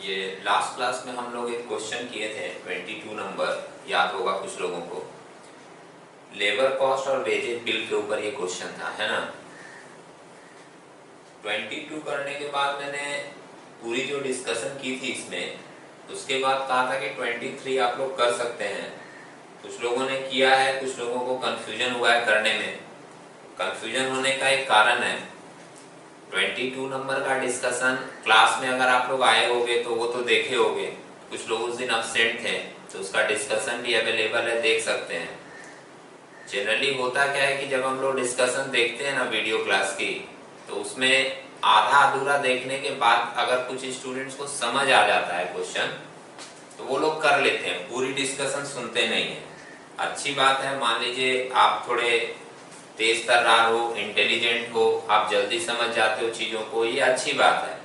ये last class में हम लोग एक क्वेश्चन किए थे 22 नंबर, याद होगा कुछ लोगों को। लेबर कॉस्ट और वेजेज बिल के ऊपर ये क्वेश्चन था, है ना। 22 करने के बाद मैंने पूरी जो डिस्कशन की थी इसमें, उसके बाद कहा था कि 23 आप लोग कर सकते हैं। कुछ लोगों ने किया है, कुछ लोगों को कंफ्यूजन हुआ है करने में। कंफ्यूजन होने का एक कारण है, 22 नंबर का डिस्कशन क्लास में अगर आप लोग आए होगे तो वो तो देखे होगे। कुछ लोग उस दिन एब्सेंट थे तो उसका डिस्कशन भी अवेलेबल है, देख सकते हैं। जनरली होता क्या है कि जब हम लोग डिस्कशन देखते हैं ना वीडियो क्लास की, तो उसमें आधा अधूरा देखने के बाद अगर कुछ स्टूडेंट्स को समझ आ जाता है क्वेश्चन, तो वो लोग कर लेते हैं, पूरी डिस्कशन सुनते नहीं है। अच्छी बात है, मान लीजिए आप थोड़े तेज तर्रार हो, इंटेलिजेंट हो, आप जल्दी समझ जाते हो चीजों को, ये अच्छी बात है।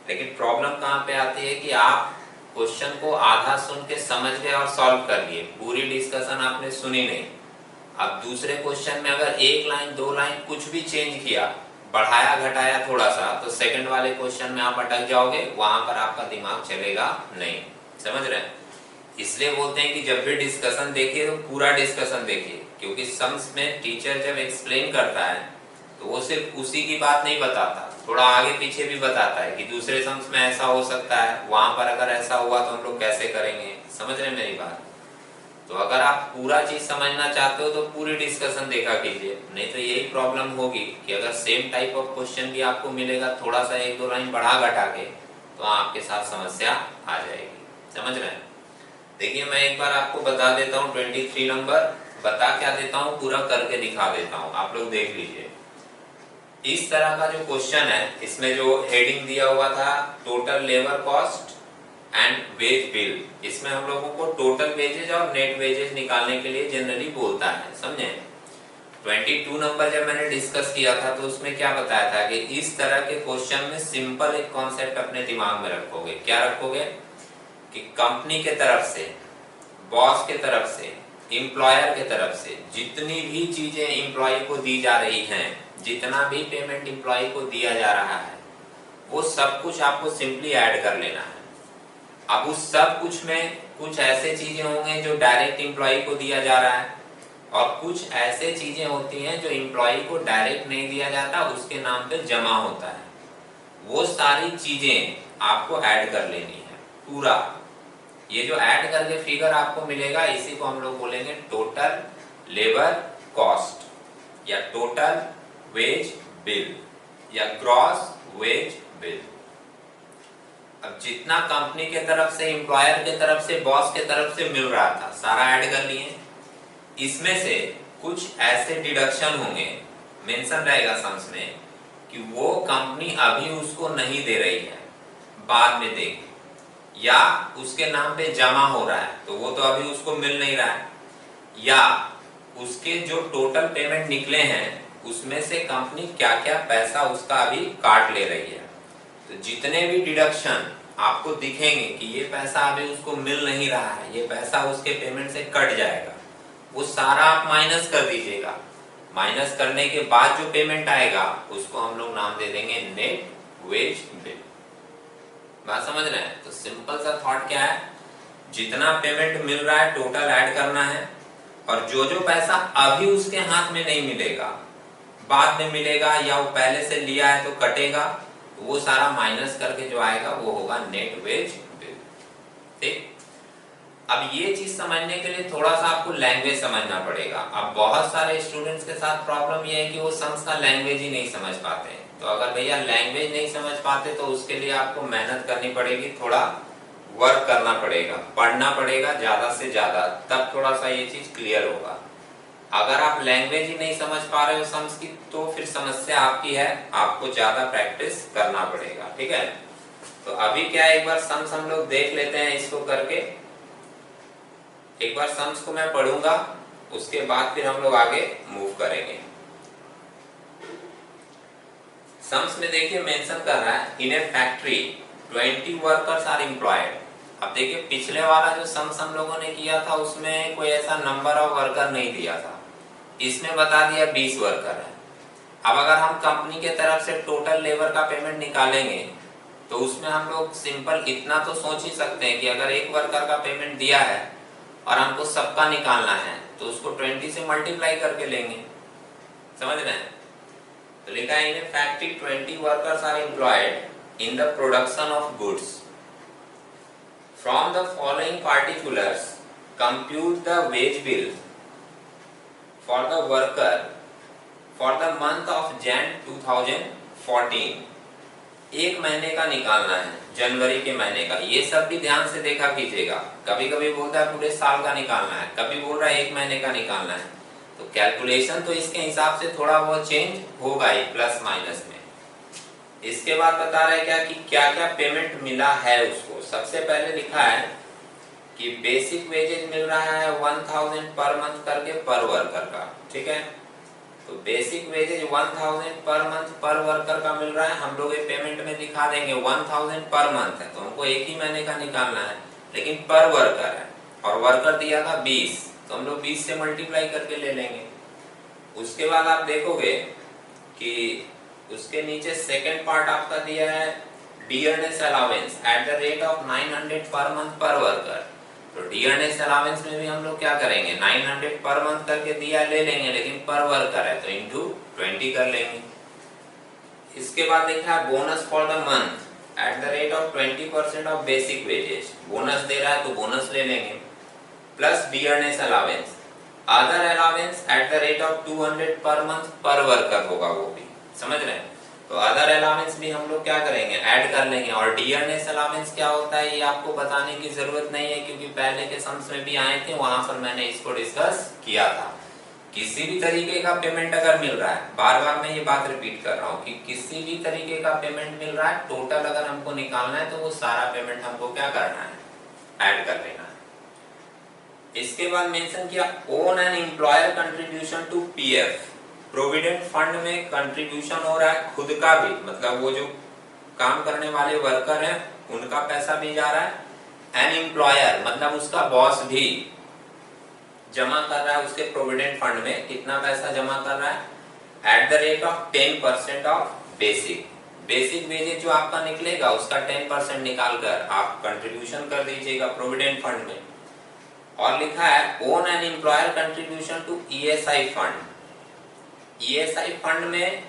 लेकिन प्रॉब्लम कहाँ पे आती है कि आप क्वेश्चन को आधा सुन के समझ गए और सॉल्व कर लिए, पूरी डिस्कशन आपने सुनी नहीं। अब दूसरे क्वेश्चन में अगर एक लाइन दो लाइन कुछ भी चेंज किया, बढ़ाया घटाया थोड़ा सा, तो सेकंड वाले क्वेश्चन में आप अटक जाओगे, वहां पर आपका दिमाग चलेगा नहीं। समझ रहे हैं? इसलिए बोलते हैं कि जब भी डिस्कशन देखिए तो पूरा डिस्कशन देखिए, क्योंकि सम्स में टीचर जब एक्सप्लेन करता है तो वो सिर्फ उसी की बात नहीं बताता, थोड़ा आगे पीछे भी बताता है कि दूसरे सम्स में ऐसा हो सकता है, वहां पर अगर ऐसा हुआ तो हम लोग कैसे करेंगे। समझ रहे हैं मेरी बात? तो अगर आप पूरा चीज समझना चाहते हो तो पूरी डिस्कशन देखा कीजिए, नहीं तो यही प्रॉब्लम होगी कि अगर सेम टाइप ऑफ क्वेश्चन भी आपको मिलेगा थोड़ा सा एक दो लाइन बढ़ा घटा के, तो आपके साथ समस्या आ जाएगी। समझ रहे हैं? देखिए मैं एक बार आपको बता देता हूँ, 23 नंबर बता क्या देता हूँ, पूरा करके दिखा देता हूँ, आप लोग देख लीजिए। इस तरह का जो क्वेश्चन है, इसमें जो हेडिंग दिया हुआ था total labour cost and wage bill, इसमें हम लोगों को टोटल वेजेज और नेट वेजेज निकालने के लिए जनरली बोलता है, समझे। 22 नंबर जब मैंने डिस्कस किया था तो उसमें क्या बताया था कि इस तरह के क्वेश्चन में सिंपल एक कॉन्सेप्ट अपने दिमाग में रखोगे। क्या रखोगे? कि कंपनी के तरफ से, बॉस के तरफ से, एम्प्लॉयर के तरफ से जितनी भी चीजें एम्प्लॉय को दी जा रही हैं, जितना भी पेमेंट एम्प्लॉय को दिया जा रहा है, वो सब कुछ आपको सिंपली ऐड कर लेना है। अब उस सब कुछ में कुछ ऐसे चीजें होंगे जो डायरेक्ट एम्प्लॉय को दिया जा रहा है, और कुछ ऐसे चीजें होती हैं जो एम्प्लॉय को डायरेक्ट नहीं दिया जाता, उसके नाम पे जमा होता है। वो सारी चीजें आपको ऐड कर लेनी है पूरा। ये जो ऐड करके फिगर आपको मिलेगा, इसी को हम लोग बोलेंगे टोटल लेबर कॉस्ट या टोटल वेज बिल या ग्रॉस वेज बिल। अब जितना कंपनी के तरफ से, एम्प्लॉयर के तरफ से, बॉस के तरफ से मिल रहा था, सारा ऐड कर लिए। इसमें से कुछ ऐसे डिडक्शन होंगे, मेंशन रहेगा सम्स में, कि वो कंपनी अभी उसको नहीं दे रही है, बाद में देगी, या उसके नाम पे जमा हो रहा है तो वो तो अभी उसको मिल नहीं रहा है, या उसके जो टोटल पेमेंट निकले हैं उसमें से कंपनी क्या क्या पैसा उसका अभी काट ले रही है। तो जितने भी डिडक्शन आपको दिखेंगे कि ये पैसा अभी उसको मिल नहीं रहा है, ये पैसा उसके पेमेंट से कट जाएगा, वो सारा आप माइनस कर दीजिएगा। माइनस करने के बाद जो पेमेंट आएगा उसको हम लोग नाम दे देंगे नेट वेज बिल। बात समझ रहे हैं? तो सिंपल सा थॉट क्या है, जितना पेमेंट मिल रहा है टोटल ऐड करना है, और जो जो पैसा अभी उसके हाथ में नहीं मिलेगा, बाद में मिलेगा, या वो पहले से लिया है तो कटेगा, तो वो सारा माइनस करके जो आएगा वो होगा नेट वेज बिल। ठीक। अब ये चीज समझने के लिए थोड़ा सा आपको लैंग्वेज समझना पड़ेगा। अब बहुत सारे स्टूडेंट्स के साथ प्रॉब्लम ये है कि वो सम्स का लैंग्वेज ही नहीं समझ पाते हैं। तो अगर भैया लैंग्वेज नहीं समझ पाते तो उसके लिए आपको मेहनत करनी पड़ेगी, थोड़ा वर्क करना पड़ेगा, पढ़ना पड़ेगा ज्यादा से ज्यादा, तब थोड़ा सा ये चीज क्लियर होगा। अगर आप लैंग्वेज ही नहीं समझ पा रहे हो सम्स की, तो फिर समस्या आपकी है, आपको ज्यादा प्रैक्टिस करना पड़ेगा। ठीक है, तो अभी क्या, एक बार सम्स हम लोग देख लेते हैं इसको करके। एक बार सम्स को मैं पढ़ूंगा, उसके बाद फिर हम लोग आगे मूव करेंगे। सम्स में देखिए मेंशन कर रहा है, इन ए फैक्ट्री 20 वर्कर्स आर एम्प्लॉयड। अब देखिए पिछले वाला जो सम्स हम लोगों ने किया था उसमें कोई ऐसा नंबर ऑफ वर्कर नहीं दिया था, इसमें बता दिया 20 वर्कर है। अब अगर हम कंपनी के तरफ से टोटल लेबर का पेमेंट निकालेंगे तो उसमें हम लोग सिंपल इतना तो सोच ही सकते हैं कि अगर एक वर्कर का पेमेंट दिया है और हमको सबका निकालना है तो उसको 20 से मल्टीप्लाई करके लेंगे, समझ रहे हैं। तो लिखा है in factory 20 workers are employed in the production of goods from the following particulars compute the wage bill for the worker for the month of Jan 2014। एक महीने का निकालना है, जनवरी के महीने का। ये सब भी ध्यान से देखा कीजिएगा, कभी कभी बोलता है पूरे साल का निकालना है, कभी बोल रहा है एक महीने का निकालना है। तो कैलकुलेशन तो इसके हिसाब से थोड़ा बहुत चेंज होगा ही प्लस माइनस में। इसके बाद बता रहे क्या कि क्या क्या पेमेंट मिला है उसको। सबसे पहले लिखा है कि बेसिक वेजेज मिल रहा है 1000 पर मंथ करके पर वर्कर का, ठीक है। तो बेसिक वेजेज 1000 पर मंथ पर वर्कर का मिल रहा है। हम लोग ये पेमेंट में दिखा देंगे 1000 पर मंथ है तो हमको एक ही महीने का निकालना है, लेकिन पर वर्कर है और वर्कर दिया था 20, तो हम लोग 20 से मल्टीप्लाई करके ले लेंगे। उसके बाद आप देखोगे कि उसके नीचे सेकंड पार्ट आपका दिया है dearness allowance at the rate of 900 per month पर वर्कर। तो डियरनेस अलाउंस में भी हम लोग क्या करेंगे, 900 पर मंथ करके दिया ले लेंगे, लेकिन पर वर्कर है तो इंटू 20 कर लेंगे। इसके बाद लिखा है bonus for the month at the rate of 20% of basic wages. Bonus दे रहा है तो बोनस ले लेंगे, plus dearness allowance. Other allowance at the rate of 200 per month पर वर्कर होगा वो भी, समझ रहे हैं। तो अदर अलाउंस भी हम लोग क्या करेंगे, ऐड कर लेंगे। और डियरनेस अलाउंस क्या होता है ये आपको बताने की जरूरत नहीं है, क्योंकि पहले के सम्स में भी आए थे, वहां पर मैंने इसको डिस्कस किया था। किसी भी तरीके का पेमेंट अगर मिल रहा है, बार बार मैं ये बात रिपीट कर रहा हूँ कि किसी भी तरीके का पेमेंट मिल रहा है, टोटल अगर हमको निकालना है तो वो सारा पेमेंट हमको क्या करना है, ऐड कर लेना है। इसके बाद मेंशन किया own and employer contribution to PF. Provident fund में कंट्रीब्यूशन हो रहा है खुद का भी, मतलब वो जो काम करने वाले वर्कर हैं उनका पैसा भी जा रहा है। एंड एम्प्लॉयर मतलब उसका बॉस भी जमा कर रहा है उसके प्रोविडेंट फंड में। कितना पैसा जमा कर रहा है, at the rate of 10% of basic. Basic wages जो आपका निकलेगा उसका 10% निकाल कर आप कंट्रीब्यूशन कर दीजिएगा प्रोविडेंट फंड में। और लिखा है own and employer contribution to ESI fund. ESI fund में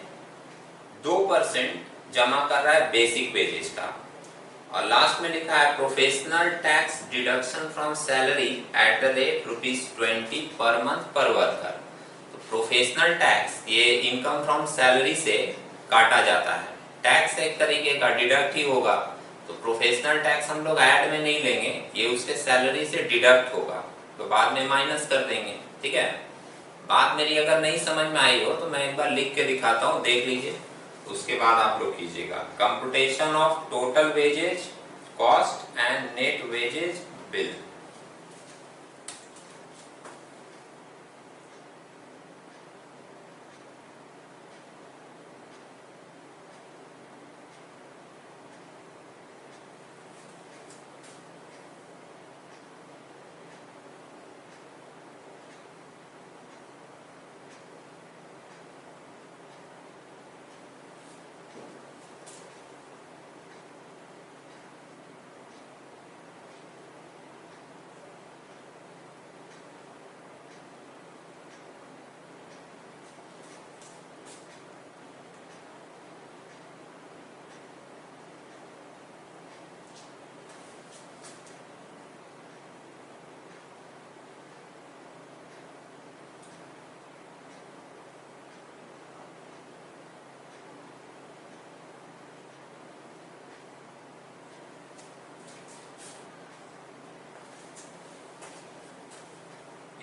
2% जमा कर रहा है बेसिक वेजेज का। और लास्ट में लिखा है professional tax deduction from salary eight the rate ₹20 per month पर वर्कर। तो प्रोफेशनल टैक्स ये इनकम फ्रॉम सैलरी से काटा जाता है, टैक्स एक तरीके का डिडक्ट ही होगा। तो प्रोफेशनल टैक्स हम लोग ऐड में नहीं लेंगे, ये उसके सैलरी से डिडक्ट होगा, तो बाद में माइनस कर देंगे, ठीक है। बात मेरी अगर नहीं समझ में आई हो तो मैं एक बार लिख के दिखाता हूँ, देख लीजिए, उसके बाद आप लोग कीजिएगा। Computation of total wages cost and net wages bill.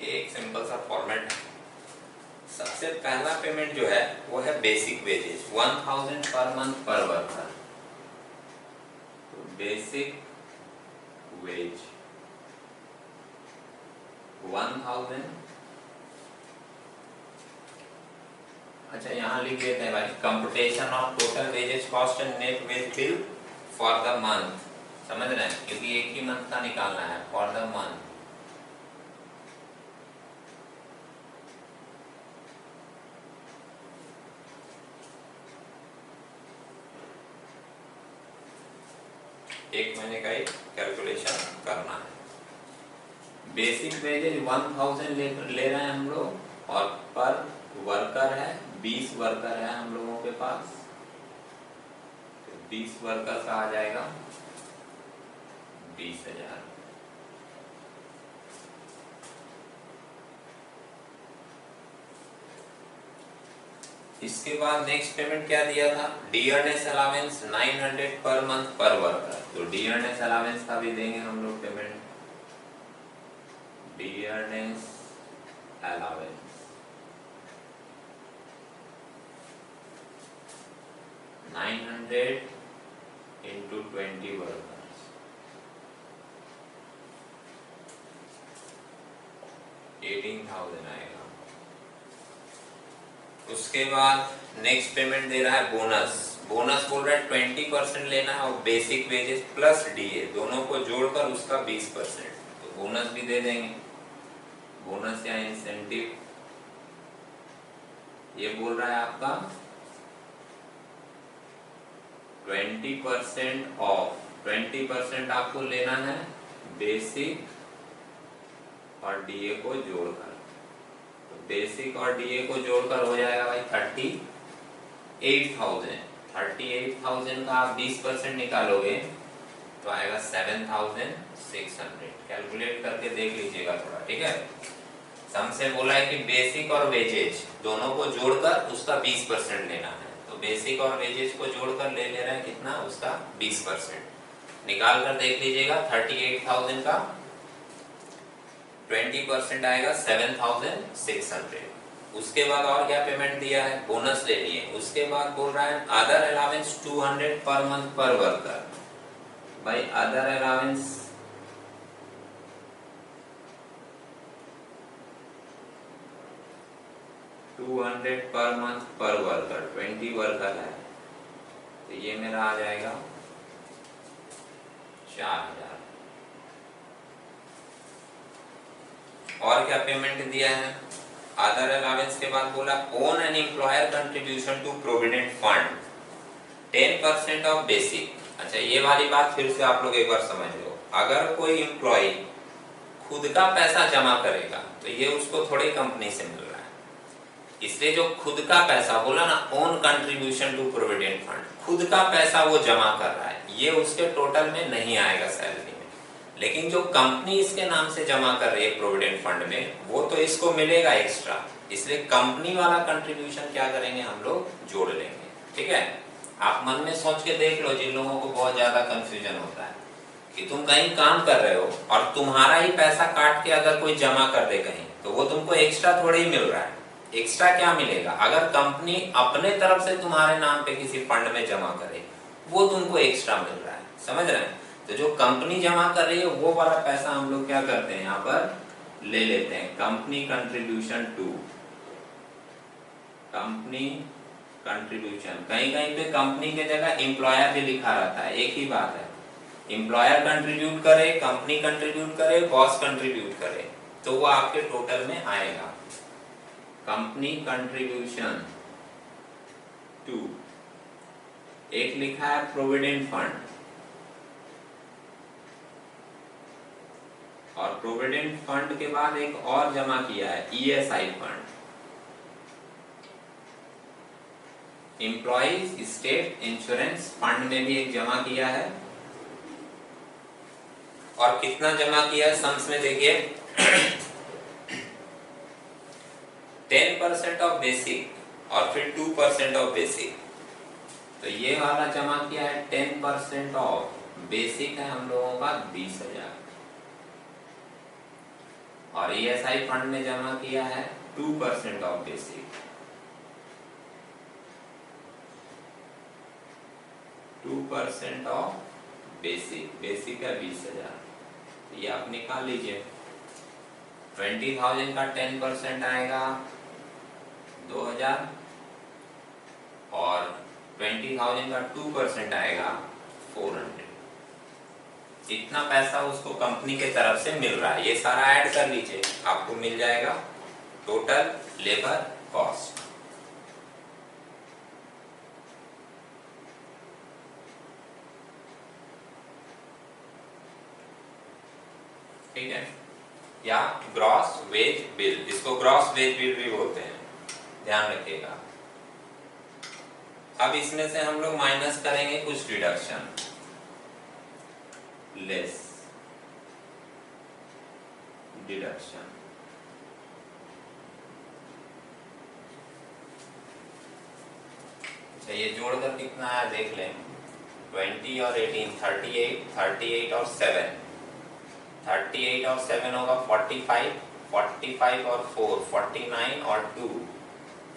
एक सिंपल सा फॉर्मेट है। सबसे पहला पेमेंट जो है वो है बेसिक वेजेज 1000 पर मंथ पर वर्कर। तो बेसिक वेज 1000। अच्छा यहाँ लिख देते हैं भाई computation of total wages cost and net wage bill for the month. समझ रहे हैं, क्योंकि एक ही मंथ का निकालना है, फॉर द मंथ। एक महीने का एक कैलकुलेशन करना है। बेसिक वेजेज 1000 ले रहे हैं हम लोग और पर वर्कर है 20 वर्कर है हम लोगों के पास, तो 20 वर्कर का आ जाएगा 20,000। इसके बाद नेक्स्ट पेमेंट क्या दिया था, डियरनेस अलावेंस 900 पर मंथ पर वर्कर, तो डियरनेस अलावेंस का भी देंगे हम लोग payment. Dearness allowance 900 into 20 workers, 18,000 आएगा। उसके बाद नेक्स्ट पेमेंट दे रहा है बोनस। बोनस बोल रहा है 20% लेना है और बेसिक वेजेस प्लस डीए दोनों को जोड़कर उसका 20%, तो बोनस भी दे देंगे। बोनस या इंसेंटिव ये बोल रहा है आपका 20% ऑफ, 20% आपको लेना है बेसिक और डीए को जोड़कर, तो बेसिक और डीए को जोड़कर हो जाएगा भाई 38,000। 38,000 का आप 20% निकालोगे तो आएगा 7,600। कैलकुलेट करके देख लीजिएगा थोड़ा, ठीक है। सम से बोला है कि बेसिक और वेजेज दोनों को जोड़कर उसका 20% लेना है, तो बेसिक और वेजेज को जोड़कर ले रहे हैं कितना, उसका 20%। निकाल कर देख लीजिएगा 38,000 का 20% आएगा 7,600। उसके बाद और क्या पेमेंट दिया है, बोनस ले लिए। उसके बाद बोल रहा है अदर अलावेंस 200 पर मंथ पर वर्कर। भाई अदर अलावेंस 200 पर मंथ पर वर्कर, 20 वर्कर है, तो ये मेरा आ जाएगा 4,000। और क्या पेमेंट दिया है, अदर अलावेंस के बाद बोला own an employer contribution to provident fund 10% of basic. अच्छा ये वाली बात फिर से आप लोग एक बार समझ लो, अगर कोई एम्प्लॉय खुद का पैसा जमा करेगा तो ये उसको थोड़ी कंपनी से मिल रहा है, इसलिए जो खुद का पैसा बोला ना, own contribution to provident fund, खुद का पैसा वो जमा कर रहा है, ये उसके टोटल में नहीं आएगा सैलरी में। लेकिन जो कंपनी इसके नाम से जमा कर रही है प्रोविडेंट फंड में, वो तो इसको मिलेगा एक्स्ट्रा, इसलिए कंपनी वाला कंट्रीब्यूशन क्या करेंगे हम लोग, जोड़ लेंगे। ठीक है, आप मन में सोच के देख लो, जिन लोगों को बहुत ज्यादा कंफ्यूजन होता है कि तुम कहीं काम कर रहे हो और तुम्हारा ही पैसा काट के अगर कोई जमा कर दे कहीं, तो वो तुमको एक्स्ट्रा थोड़ी ही मिल रहा है। एक्स्ट्रा क्या मिलेगा, अगर कंपनी अपने तरफ से तुम्हारे नाम पे किसी फंड में जमा करे, वो तुमको एक्स्ट्रा मिल रहा है, समझ रहे हैं। तो जो कंपनी जमा कर रही है वो वाला पैसा हम लोग क्या करते हैं, यहाँ पर ले लेते हैं, company contribution to, company contribution. कहीं कहीं पे कंपनी के जगह एम्प्लॉयर भी लिखा रहता है, एक ही बात है, एम्प्लॉयर कंट्रीब्यूट करे, कंपनी कंट्रीब्यूट करे, बॉस कंट्रीब्यूट करे, तो वो आपके टोटल में आएगा। कंपनी कंट्रीब्यूशन टू, एक लिखा है प्रोविडेंट फंड, और प्रोविडेंट फंड के बाद एक और जमा किया है ESI fund, employees state insurance fund में भी एक जमा किया है। और कितना जमा किया है, सम्स में देखिए 10% ऑफ बेसिक और फिर 2% ऑफ बेसिक, तो ये वाला जमा किया है 10% ऑफ बेसिक है हम लोगों का 20,000, और ईएसआई फंड में जमा किया है 2% of basic, 2% of basic, basic है 20,000, ये आप निकाल लीजिए। 20,000 का 10% आएगा 2,000, और 20,000 का 2% आएगा 400। इतना पैसा उसको कंपनी के तरफ से मिल रहा है, ये सारा ऐड कर लीजिए, आपको मिल जाएगा टोटल लेबर कॉस्ट। ठीक है, या ग्रॉस वेज बिल, इसको ग्रॉस वेज बिल भी बोलते हैं, ध्यान रखिएगा। अब इसमें से हम लोग माइनस करेंगे कुछ डिडक्शन, लेस डिडक्शन। अच्छा, ये जोड़कर कितना है देख लें, 20 और 18, 38, 38 और 7, 38 और 7 होगा 45, 45 और 4 49 और 2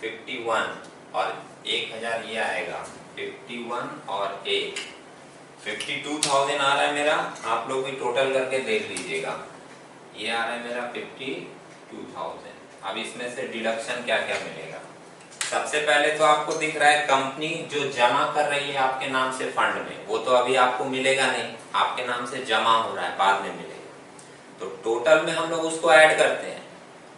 51 और 1000 ये आएगा 51 और 1 52,000 आ रहा है मेरा। आप लोग भी टोटल करके देख लीजिएगा, ये आ रहा है मेरा 52,000। अब इसमें से डिडक्शन क्या क्या मिलेगा। सबसे पहले तो आपको दिख रहा है कंपनी जो जमा कर रही है आपके नाम से फंड में, वो तो अभी आपको मिलेगा नहीं, आपके नाम से जमा हो रहा है, बाद में मिलेगा। तो टोटल में हम लोग उसको ऐड करते हैं,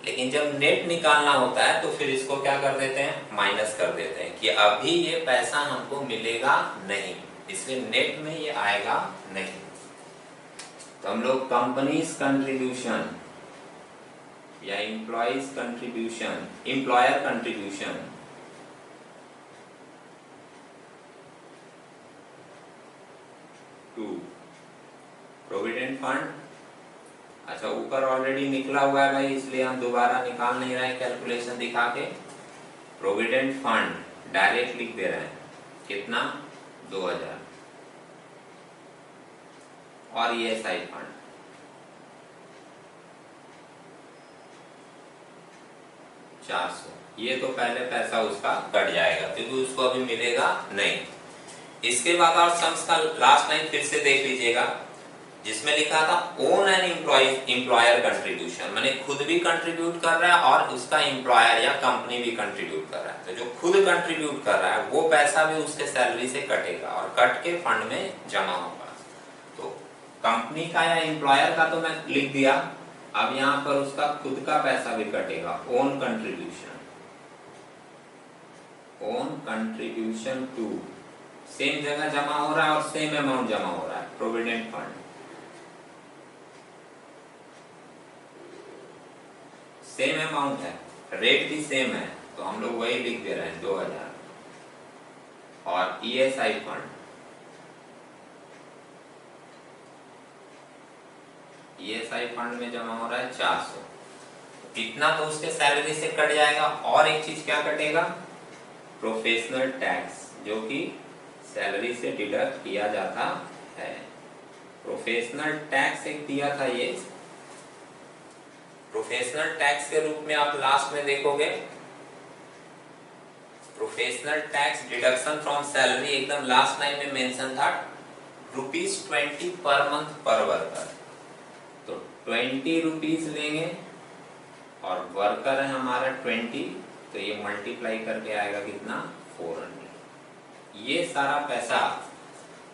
लेकिन जब नेट निकालना होता है तो फिर इसको क्या कर देते हैं, माइनस कर देते हैं कि अभी ये पैसा हमको मिलेगा नहीं, इसलिए नेट में ये आएगा नहीं। तो हम लोग कंपनीज कंट्रीब्यूशन या employees contribution, employer contribution to provident fund. अच्छा, ऊपर ऑलरेडी निकला हुआ है भाई, इसलिए हम दोबारा निकाल नहीं रहे हैं कैलकुलेशन दिखा के। प्रोविडेंट फंड डायरेक्ट लिख दे रहे हैं, कितना 2000, और ईएसआई फंड 400। ये तो पहले पैसा उसका कट जाएगा क्योंकि उसको अभी मिलेगा नहीं। इसके बाद और सम्स का लास्ट लाइन फिर से देख लीजिएगा, जिसमें लिखा था ओन एंड एम्प्लॉयर कंट्रीब्यूशन, माने खुद भी कंट्रीब्यूट कर रहा है और उसका एम्प्लॉयर या कंपनी भी कंट्रीब्यूट कर रहा है। तो जो खुद कंट्रीब्यूट कर रहा है वो पैसा भी उसके सैलरी से कटेगा और कट के फंड में जमा होगा। तो कंपनी का या एम्प्लॉयर का तो मैं लिख दिया, अब यहाँ पर उसका खुद का पैसा भी कटेगा, own contribution, own contribution to, same जगह जमा हो रहा है और सेम अमाउंट जमा हो रहा है, प्रोविडेंट फंड, सेम अमाउंट है, रेट भी सेम है, तो हम लोग वही लिख दे रहे हैं 2000। और ईएसआई फंड, ईएसआई फंड में जमा हो रहा है 400, इतना तो उसके सैलरी से कट जाएगा। और एक चीज क्या कटेगा, प्रोफेशनल टैक्स, जो कि सैलरी से डिडक्ट किया जाता है। प्रोफेशनल टैक्स एक दिया था, ये प्रोफेशनल टैक्स के रूप में आप लास्ट में देखोगे, professional tax deduction from salary एकदम लास्ट लाइन में मेंशन था, ₹20 पर मंथ पर वर्कर। तो 20 रुपीज लेंगे और वर्कर है हमारा 20, तो ये मल्टीप्लाई करके आएगा कितना, 400। ये सारा पैसा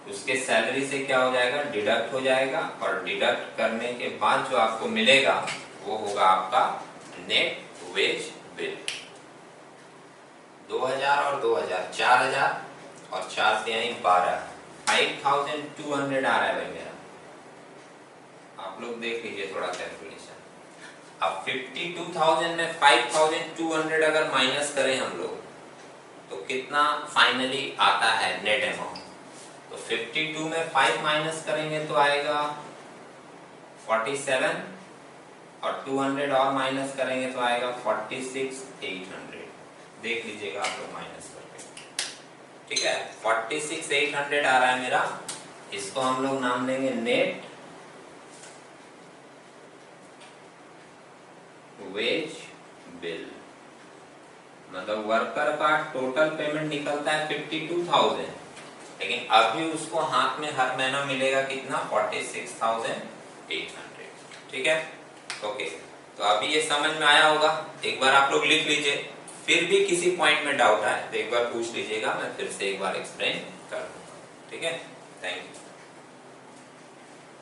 उसके सैलरी से क्या हो जाएगा, डिडक्ट हो जाएगा, और डिडक्ट करने के बाद जो आपको मिलेगा वो होगा आपका नेट वेज बिल। 2000 और 2000 4000 और 4 से यहीं 12, 5200 आ रहा है भाई मेरा। आप लोग देख लीजिए थोड़ा कैलकुलेशन। अब 52,000 में 5200 अगर माइनस करें हम लोग तो कितना फाइनली आता है नेट अमाउंट। तो 52 में 5 माइनस करेंगे तो आएगा 47, और 200 और माइनस करेंगे तो आएगा 46,800। देख लीजिएगा आप लोग माइनस करके, ठीक है। 46,800 आ रहा है मेरा, इसको हम लोग नाम देंगे नेट वेज बिल। मतलब वर्कर का टोटल पेमेंट निकलता है 52,000, लेकिन अभी उसको हाथ में हर महीना मिलेगा कितना, 46,800। ठीक है, ओके। तो अभी ये समझ में आया होगा, एक बार आप लोग लिख लीजिए, फिर भी किसी पॉइंट में डाउट आए तो एक बार पूछ लीजिएगा, मैं फिर से एक बार एक्सप्लेन कर दूंगा। ठीक है, थैंक यू।